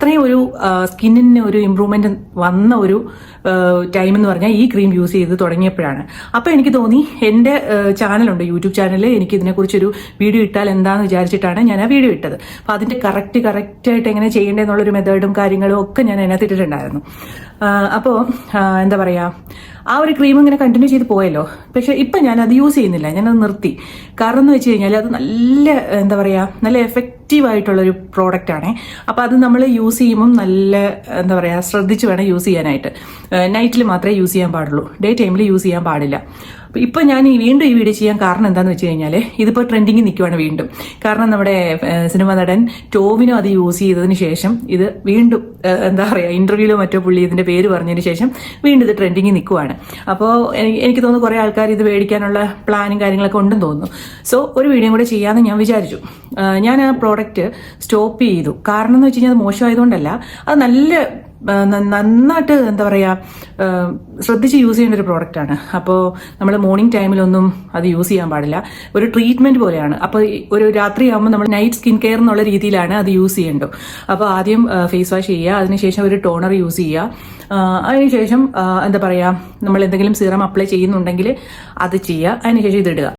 അത്രയും ഒരു സ്കിന്നിന് ഒരു ഇമ്പ്രൂവ്മെന്റ് വന്ന ഒരു ടൈം എന്ന് പറഞ്ഞാൽ ഈ ക്രീം യൂസ് ചെയ്ത് തുടങ്ങിയപ്പോഴാണ്. അപ്പോൾ എനിക്ക് തോന്നി എൻ്റെ ചാനലുണ്ട്, യൂട്യൂബ് ചാനലിൽ എനിക്ക് ഇതിനെക്കുറിച്ചൊരു വീഡിയോ ഇട്ടാൽ എന്താണെന്ന് വിചാരിച്ചിട്ടാണ് ഞാൻ ആ വീഡിയോ ഇട്ടത്. അപ്പോൾ അതിൻ്റെ കറക്റ്റായിട്ട് എങ്ങനെ ചെയ്യേണ്ടതെന്നുള്ളൊരു മെത്തേഡും കാര്യങ്ങളും ഒക്കെ ഞാൻ അതിനകത്ത് ഇട്ടിട്ടുണ്ടായിരുന്നു. അപ്പോൾ എന്താ പറയുക, ആ ഒരു ക്രീം ഇങ്ങനെ കണ്ടിന്യൂ ചെയ്ത് പോയല്ലോ. പക്ഷെ ഇപ്പം ഞാനത് യൂസ് ചെയ്യുന്നില്ല, ഞാനത് നിർത്തി. കാരണം എന്ന് വെച്ച് കഴിഞ്ഞാൽ അത് നല്ല എന്താ പറയുക, നല്ല എഫക്റ്റീവായിട്ടുള്ളൊരു പ്രോഡക്റ്റാണ്. അപ്പോൾ അത് നമ്മൾ യൂസ് ചെയ്യുമ്പം നല്ല എന്താ പറയുക ശ്രദ്ധിച്ച് വേണം യൂസ് ചെയ്യാനായിട്ട്. നൈറ്റിൽ മാത്രമേ യൂസ് ചെയ്യാൻ പാടുള്ളൂ, ഡേ ടൈമിൽ യൂസ് ചെയ്യാൻ പാടില്ല. അപ്പോൾ ഇപ്പം ഞാൻ വീണ്ടും ഈ വീഡിയോ ചെയ്യാൻ കാരണം എന്താണെന്ന് വെച്ച് കഴിഞ്ഞാൽ ഇതിപ്പോൾ ട്രെൻഡിങ്ങിൽ നിൽക്കുവാണ് വീണ്ടും. കാരണം നമ്മുടെ സിനിമ നടൻ ടോവിനോ അത് യൂസ് ചെയ്തതിന് ശേഷം ഇത് വീണ്ടും എന്താ പറയുക, ഇന്റർവ്യൂവിലോ മറ്റോ പുള്ളി ഇതിന്റെ പേര് പറഞ്ഞതിന് ശേഷം വീണ്ടും ഇത് ട്രെൻഡിങ്ങിൽ നിൽക്കുവാണ്. അപ്പോൾ എനിക്ക് തോന്നുന്നു കുറേ ആൾക്കാർ ഇത് മേടിക്കാനുള്ള പ്ലാനും കാര്യങ്ങളൊക്കെ ഉണ്ടെന്ന് തോന്നുന്നു. സോ ഒരു വീഡിയോ കൂടെ ചെയ്യാമെന്ന് ഞാൻ വിചാരിച്ചു. ഞാൻ ആ പ്രോഡക്റ്റ് സ്റ്റോപ്പ് ചെയ്തു. കാരണം എന്ന് വെച്ച് കഴിഞ്ഞാൽ അത് മോശമായതുകൊണ്ടല്ല, അത് നന്നായിട്ട് എന്താ പറയുക ശ്രദ്ധിച്ച് യൂസ് ചെയ്യേണ്ട ഒരു പ്രോഡക്റ്റാണ്. അപ്പോൾ നമ്മൾ മോർണിംഗ് ടൈമിലൊന്നും അത് യൂസ് ചെയ്യാൻ പാടില്ല, ഒരു ട്രീറ്റ്മെന്റ് പോലെയാണ്. അപ്പോൾ ഒരു രാത്രിയാകുമ്പോൾ നമ്മൾ നൈറ്റ് സ്കിൻ കെയർ എന്നുള്ള രീതിയിലാണ് അത് യൂസ് ചെയ്യേണ്ടത്. അപ്പോൾ ആദ്യം ഫേസ് വാഷ് ചെയ്യുക, അതിനുശേഷം ഒരു ടോണർ യൂസ് ചെയ്യുക, അതിനുശേഷം എന്താ പറയുക നമ്മൾ എന്തെങ്കിലും സീറം അപ്ലൈ ചെയ്യുന്നുണ്ടെങ്കിൽ അത് ചെയ്യുക, അതിനുശേഷം ഇതിടുക.